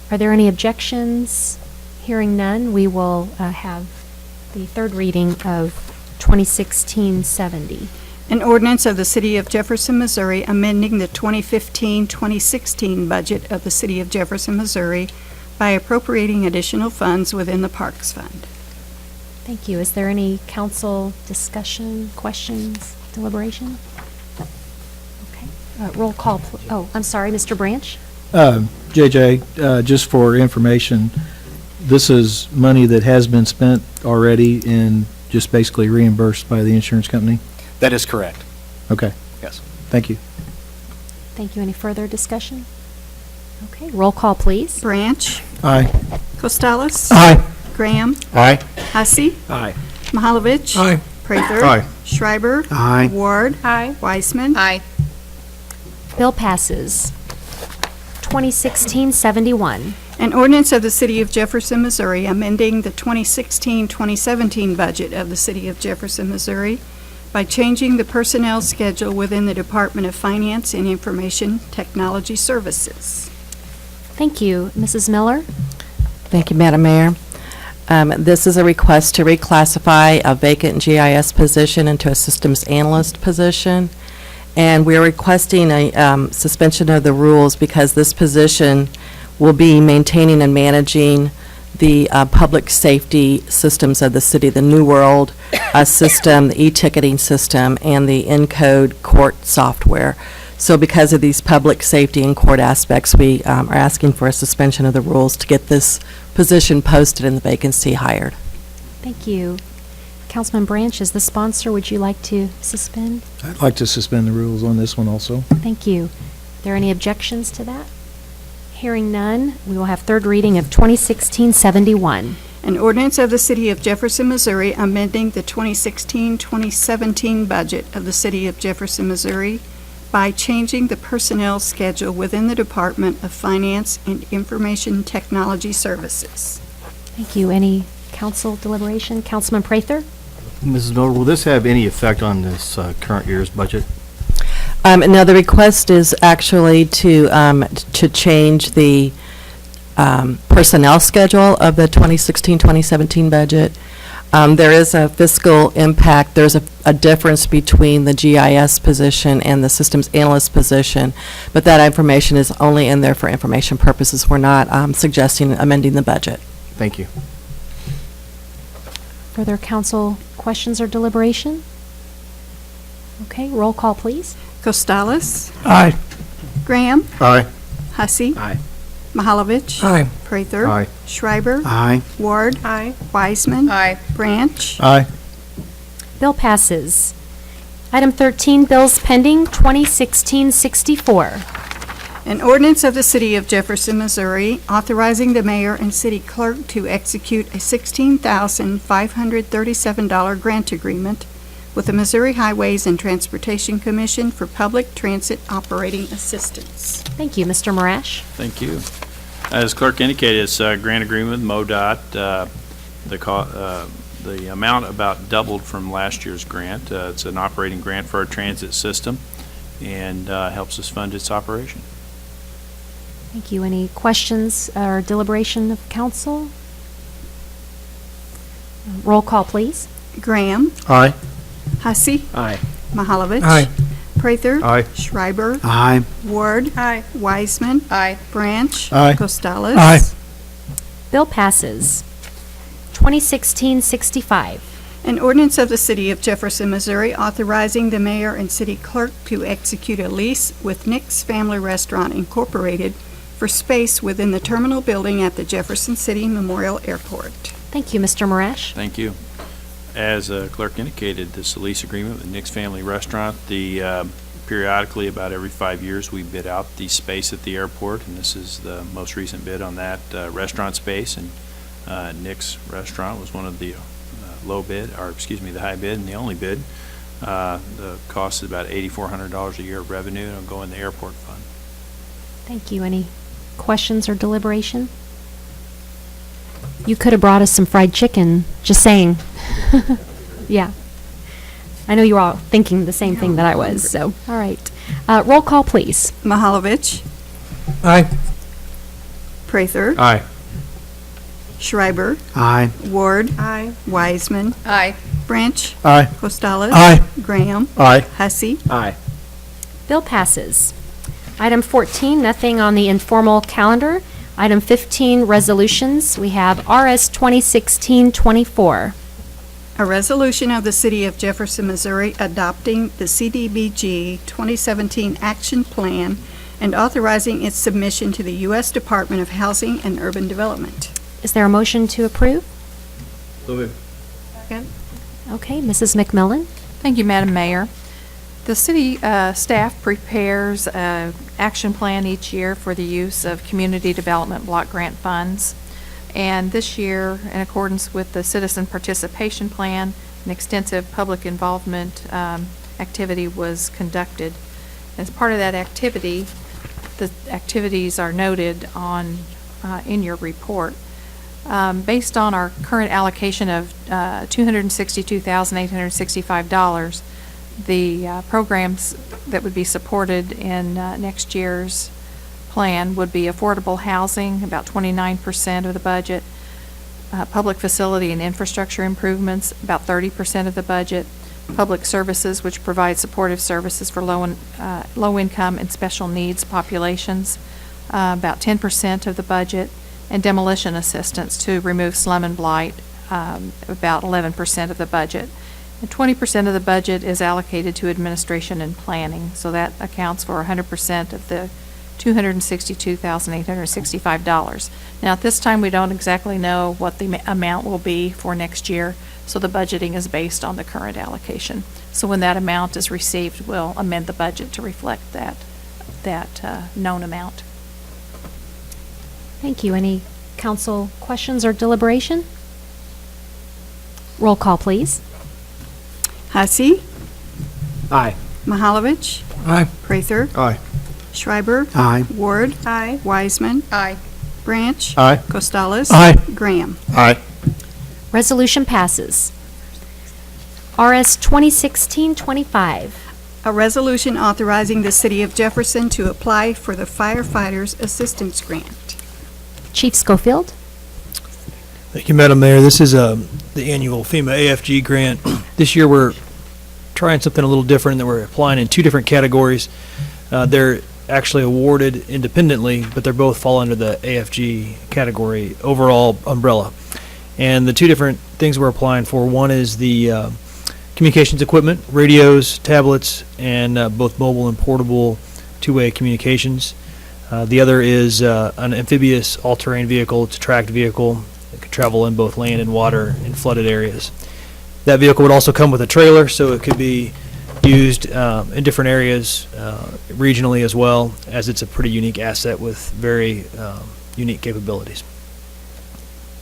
S1: Are there any objections? Hearing none, we will have the third reading of 2016-70.
S16: An ordinance of the City of Jefferson, Missouri, amending the 2015-2016 budget of the City of Jefferson, Missouri by appropriating additional funds within the Parks Fund.
S1: Thank you. Is there any council discussion, questions, deliberation? Okay. Roll call. Oh, I'm sorry, Mr. Branch.
S10: JJ, just for information, this is money that has been spent already and just basically reimbursed by the insurance company?
S11: That is correct.
S10: Okay.
S11: Yes.
S10: Thank you.
S1: Thank you. Any further discussion? Okay. Roll call, please.
S16: Branch.
S10: Aye.
S16: Costello.
S10: Aye.
S16: Graham.
S15: Aye.
S16: Hussey.
S5: Aye.
S16: Mahalovich.
S20: Aye.
S16: Prather.
S5: Aye.
S16: Schreiber.
S12: Aye.
S16: Ward. Aye. Weisman.
S9: Aye.
S1: Bill passes. 2016-71.
S16: An ordinance of the City of Jefferson, Missouri, amending the 2016-2017 budget of the City of Jefferson, Missouri by changing the personnel schedule within the Department of Finance and Information Technology Services.
S1: Thank you. Mrs. Miller?
S21: Thank you, Madam Mayor. This is a request to reclassify a vacant GIS position into a systems analyst position. And we're requesting a suspension of the rules because this position will be maintaining and managing the public safety systems of the city, the New World system, the e-ticketing system, and the Encode court software. So because of these public safety and court aspects, we are asking for a suspension of the rules to get this position posted and the vacancy hired.
S1: Thank you. Councilman Branch, as the sponsor, would you like to suspend?
S10: I'd like to suspend the rules on this one also.
S1: Thank you. Are there any objections to that? Hearing none, we will have third reading of 2016-71.
S16: An ordinance of the City of Jefferson, Missouri, amending the 2016-2017 budget of the City of Jefferson, Missouri by changing the personnel schedule within the Department of Finance and Information Technology Services.
S1: Thank you. Any council deliberation? Councilman Prather?
S19: Mrs. Miller, will this have any effect on this current year's budget?
S21: No, the request is actually to change the personnel schedule of the 2016-2017 budget. There is a fiscal impact. There's a difference between the GIS position and the systems analyst position, but that information is only in there for information purposes. We're not suggesting amending the budget.
S19: Thank you.
S1: Further council questions or deliberation? Okay, roll call, please.
S16: Costello.
S10: Aye.
S16: Graham.
S5: Aye.
S16: Hussey.
S5: Aye.
S16: Mahalovich.
S20: Aye.
S16: Prather.
S5: Aye.
S16: Schreiber.
S12: Aye.
S16: Ward.
S9: Aye.
S16: Weisman.
S9: Aye.
S16: Branch.
S10: Aye.
S1: Bill passes. Item 13, bills pending, 2016-64.
S16: An ordinance of the City of Jefferson, Missouri, authorizing the mayor and city clerk to execute a $16,537 grant agreement with the Missouri Highways and Transportation Commission for public transit operating assistance.
S1: Thank you. Mr. Marash?
S14: Thank you. As clerk indicated, it's a grant agreement with MoDOT. The amount about doubled from last year's grant. It's an operating grant for our transit system and helps us fund its operation.
S1: Thank you. Any questions or deliberation of council? Roll call, please.
S16: Graham.
S5: Aye.
S16: Hussey.
S5: Aye.
S16: Mahalovich.
S20: Aye.
S16: Prather.
S5: Aye.
S16: Schreiber.
S12: Aye.
S16: Ward.
S9: Aye.
S16: Weisman.
S9: Aye.
S16: Branch.
S10: Aye.
S16: Costello.
S10: Aye.
S1: Bill passes. 2016-65.
S16: An ordinance of the City of Jefferson, Missouri, authorizing the mayor and city clerk to execute a lease with Nick's Family Restaurant Incorporated for space within the terminal building at the Jefferson City Memorial Airport.
S1: Thank you, Mr. Marash.
S14: Thank you. As clerk indicated, this is a lease agreement with Nick's Family Restaurant. Periodically, about every 5 years, we bid out the space at the airport, and this is the most recent bid on that restaurant space. And Nick's Restaurant was one of the the high bid and the only bid. The cost is about $8,400 a year of revenue, and it'll go in the airport fund.
S1: Thank you. Any questions or deliberation? You could have brought us some fried chicken, just saying. Yeah. I know you were all thinking the same thing that I was, so, all right. Roll call, please.
S16: Mahalovich.
S20: Aye.
S16: Prather.
S5: Aye.
S16: Schreiber.
S12: Aye.
S16: Ward.
S9: Aye.
S16: Weisman.
S9: Aye.
S16: Branch.
S10: Aye.
S16: Costello.
S10: Aye.
S16: Graham.
S10: Aye.
S16: Hussey.
S10: Aye.
S1: Bill passes. Item 14, nothing on the informal calendar. Item 15, resolutions. We have RS 2016-24.
S16: A resolution of the City of Jefferson, Missouri adopting the CDBG 2017 Action Plan and authorizing its submission to the U.S. Department of Housing and Urban Development.
S1: Is there a motion to approve?
S16: Second.
S1: Okay, Mrs. McMillan.
S13: Thank you, Madam Mayor. The city staff prepares an action plan each year for the use of community development block grant funds. And this year, in accordance with the citizen participation plan, an extensive public involvement activity was conducted. As part of that activity, the activities are noted on in your report. Based on our current allocation of $262,865, the programs that would be supported in next year's plan would be affordable housing, about 29% of the budget, public facility and infrastructure improvements, about 30% of the budget, public services, which provide supportive services for low-income and special needs populations, about 10% of the budget, and demolition assistance to remove slum and blight, about 11% of the budget. And 20% of the budget is allocated to administration and planning, so that accounts for 100% of the $262,865. Now, at this time, we don't exactly know what the amount will be for next year, so the budgeting is based on the current allocation. So when that amount is received, we'll amend the budget to reflect that known amount.
S1: Thank you. Any council questions or deliberation? Roll call, please.
S16: Hussey.
S10: Aye.
S16: Mahalovich.
S20: Aye.
S16: Prather.
S10: Aye.
S16: Schreiber.
S12: Aye.
S16: Ward. Aye. Wiseman.
S9: Aye.
S16: Branch.
S10: Aye.
S16: Costello.
S10: Aye.
S16: Graham.
S10: Aye.
S1: Resolution passes. RS 2016-25.
S16: A resolution authorizing the City of Jefferson to apply for the Firefighters Assistance Grant.
S1: Chief Schofield.
S8: Thank you, Madam Mayor. This is the annual FEMA AFG grant. This year we're trying something a little different, that we're applying in two different categories. They're actually awarded independently, but they're both fall under the AFG category overall umbrella. And the two different things we're applying for, one is the communications equipment, radios, tablets, and both mobile and portable two-way communications. The other is an amphibious all-terrain vehicle. It's a tracked vehicle. It could travel in both land and water in flooded areas. That vehicle would also come with a trailer, so it could be used in different areas regionally as well, as it's a pretty unique asset with very unique capabilities.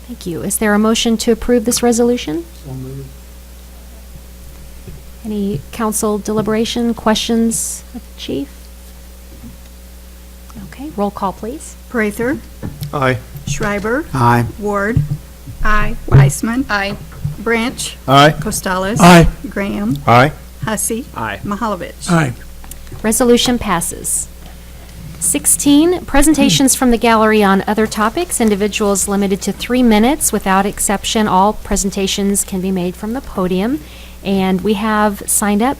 S1: Thank you. Is there a motion to approve this resolution? Any council deliberation, questions of the chief? Okay, roll call, please.
S16: Prather.
S10: Aye.
S16: Schreiber.
S12: Aye.
S16: Ward. Aye. Wiseman.
S9: Aye.
S16: Branch.
S10: Aye.
S16: Costello.
S10: Aye.
S16: Graham.
S10: Aye.
S16: Hussey.
S10: Aye.
S16: Mahalovich.
S20: Aye.
S1: Resolution passes. 16, presentations from the gallery on other topics. Individuals limited to 3 minutes without exception. All presentations can be made from the podium. And we have signed up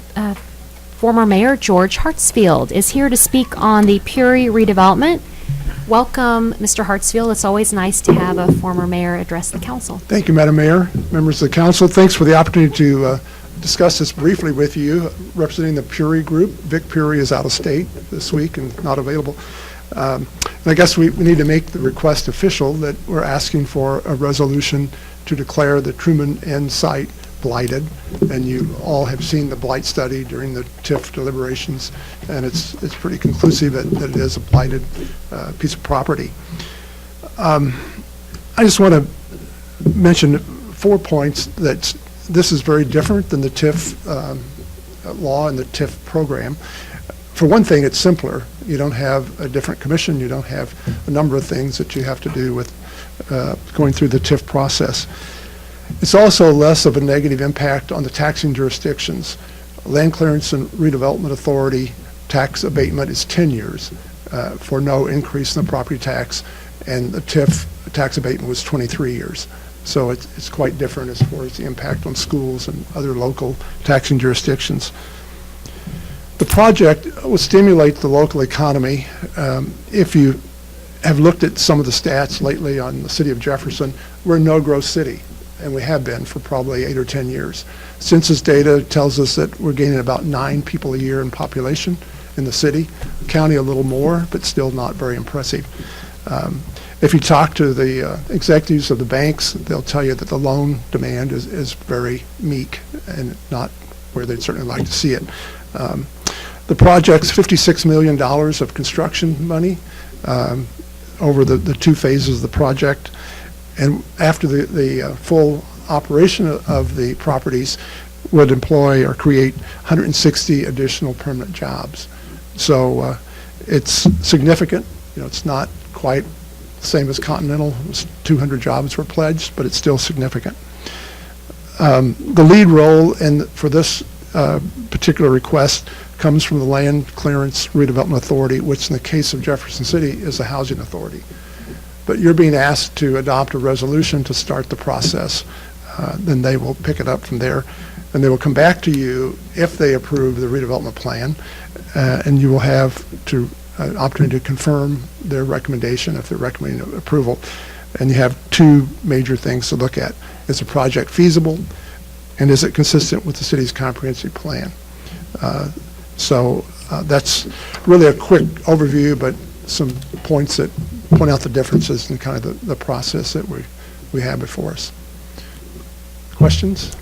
S1: former Mayor George Hartsfield is here to speak on the Puri redevelopment. Welcome, Mr. Hartsfield. It's always nice to have a former mayor address the council.
S6: Thank you, Madam Mayor, members of the council. Thanks for the opportunity to discuss this briefly with you. Representing the Puri group, Vic Puri is out of state this week and not available. And I guess we need to make the request official that we're asking for a resolution to declare the Truman End site blighted. And you all have seen the blight study during the TIF deliberations, and it's pretty conclusive that it is a blighted piece of property. I just want to mention 4 points that this is very different than the TIF law and the TIF program. For one thing, it's simpler. You don't have a different commission. You don't have a number of things that you have to do with going through the TIF process. It's also less of a negative impact on the taxing jurisdictions. Land Clearance and Redevelopment Authority tax abatement is 10 years for no increase in the property tax, and the TIF tax abatement was 23 years. So it's quite different as far as the impact on schools and other local taxing jurisdictions. The project will stimulate the local economy. If you have looked at some of the stats lately on the city of Jefferson, we're a no-growth city, and we have been for probably 8 or 10 years. Census data tells us that we're gaining about 9 people a year in population in the city. County a little more, but still not very impressive. If you talk to the executives of the banks, they'll tell you that the loan demand is very meek and not where they'd certainly like to see it. The project's $56 million of construction money over the 2 phases of the project. And after the full operation of the properties would employ or create 160 additional permanent jobs. So it's significant. You know, it's not quite the same as Continental. It was 200 jobs were pledged, but it's still significant. The lead role for this particular request comes from the Land Clearance Redevelopment Authority, which in the case of Jefferson City is a housing authority. But you're being asked to adopt a resolution to start the process. Then they will pick it up from there, and they will come back to you if they approve the redevelopment plan, and you will have an opportunity to confirm their recommendation if they're recommending approval. And you have 2 major things to look at. Is the project feasible, and is it consistent with the city's comprehensive plan? So that's really a quick overview, but some points that point out the differences in kind of the process that we have before us. Questions?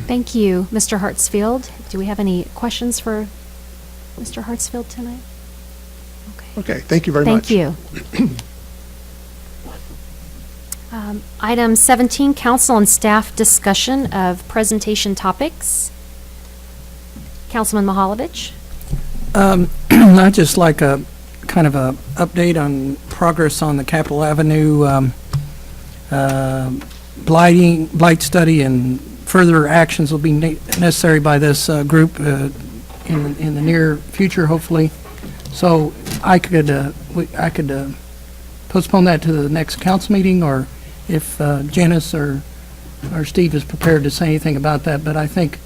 S1: Thank you, Mr. Hartsfield. Do we have any questions for Mr. Hartsfield tonight?
S6: Okay, thank you very much.
S1: Thank you. Item 17, council and staff discussion of presentation topics. Councilman Mahalovich.
S20: I'd just like a kind of a update on progress on the Capitol Avenue blight study, and further actions will be necessary by this group in the near future, hopefully. So I could postpone that to the next council meeting, or if Janice or Steve is prepared to say anything about that. But I think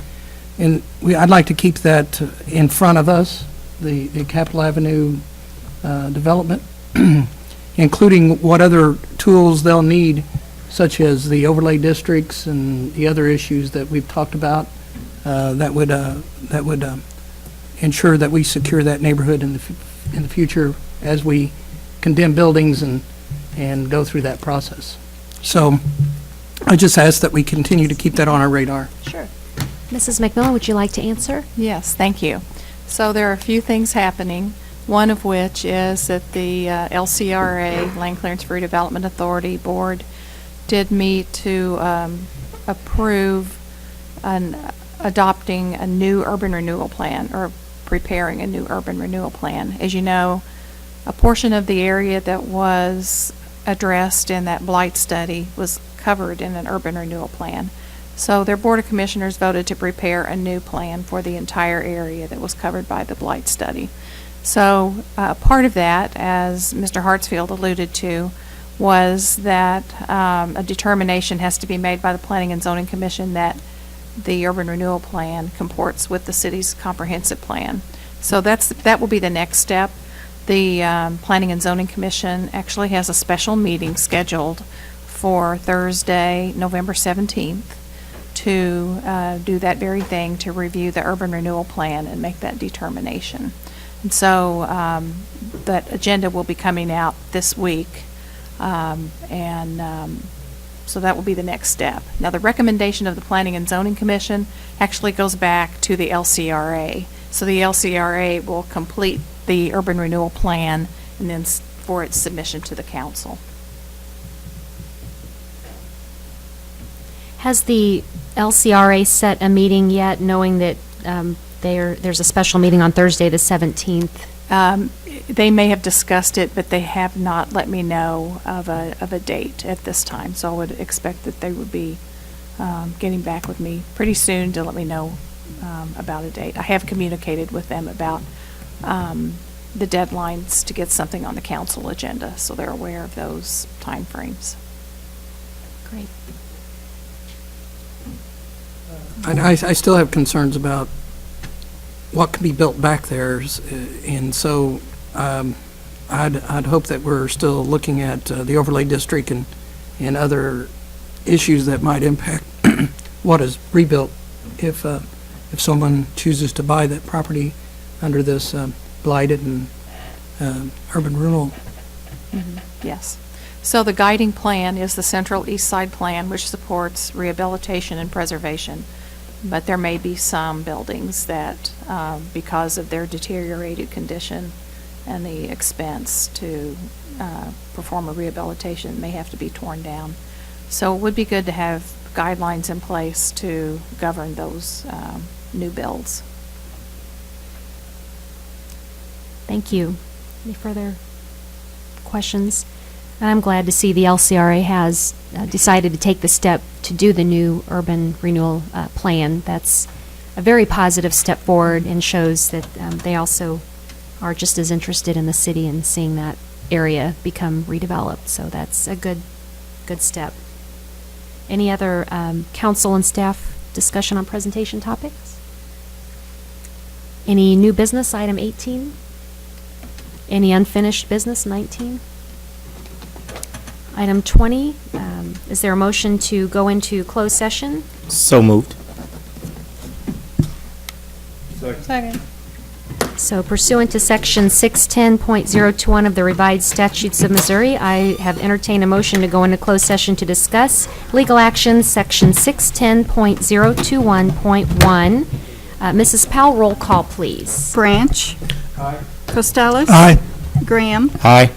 S20: I'd like to keep that in front of us, the Capitol Avenue development, including what other tools they'll need, such as the overlay districts and the other issues that we've talked about, that would ensure that we secure that neighborhood in the future as we condemn buildings and go through that process. So I just ask that we continue to keep that on our radar.
S1: Sure. Mrs. McMillan, would you like to answer?
S13: Yes, thank you. So there are a few things happening, one of which is that the LCRA, Land Clearance Redevelopment Authority Board, did meet to approve adopting a new urban renewal plan, or preparing a new urban renewal plan. As you know, a portion of the area that was addressed in that blight study was covered in an urban renewal plan. So their Board of Commissioners voted to prepare a new plan for the entire area that was covered by the blight study. So part of that, as Mr. Hartsfield alluded to, was that a determination has to be made by the Planning and Zoning Commission that the urban renewal plan comports with the city's comprehensive plan. So that will be the next step. The Planning and Zoning Commission actually has a special meeting scheduled for Thursday, November 17th, to do that very thing, to review the urban renewal plan and make that determination. And so that agenda will be coming out this week, so that will be the next step. Now, the recommendation of the Planning and Zoning Commission actually goes back to the LCRA. So the LCRA will complete the urban renewal plan and then for its submission to the council.
S1: Has the LCRA set a meeting yet, knowing that there's a special meeting on Thursday the 17th?
S13: They may have discussed it, but they have not let me know of a date at this time. So I would expect that they would be getting back with me pretty soon to let me know about a date. I have communicated with them about the deadlines to get something on the council agenda, so they're aware of those timeframes.
S1: Great.
S20: I still have concerns about what can be built back there, and so I'd hope that we're still looking at the overlay district and other issues that might impact what is rebuilt if someone chooses to buy that property under this blighted and urban rural.
S13: Yes. So the guiding plan is the Central East Side Plan, which supports rehabilitation and preservation. But there may be some buildings that, because of their deteriorated condition and the expense to perform a rehabilitation, may have to be torn down. So it would be good to have guidelines in place to govern those new builds.
S1: Thank you. Any further questions? I'm glad to see the LCRA has decided to take the step to do the new urban renewal plan. That's a very positive step forward and shows that they also are just as interested in the city and seeing that area become redeveloped. So that's a good step. Any other council and staff discussion on presentation topics? Any new business, item 18? Any unfinished business, 19? Item 20, is there a motion to go into closed session?
S15: So moved.
S16: Second.
S1: So pursuant to Section 610.021 of the Revised Statutes of Missouri, I have entertained a motion to go into closed session to discuss legal actions, Section 610.021.1. Mrs. Powell, roll call, please.
S16: Branch.
S5: Aye.
S16: Costello.
S5: Aye.
S16: Graham.
S15: Aye.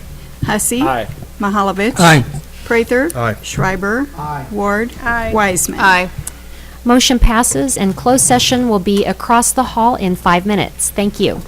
S16: Hussey.
S5: Aye.
S16: Mahalovich.
S5: Aye.
S16: Prather.
S5: Aye.
S16: Schreiber.
S5: Aye.
S16: Ward.
S13: Aye.
S16: Wiseman.
S13: Aye.
S1: Motion passes, and closed session will be across the hall in 5 minutes. Thank you.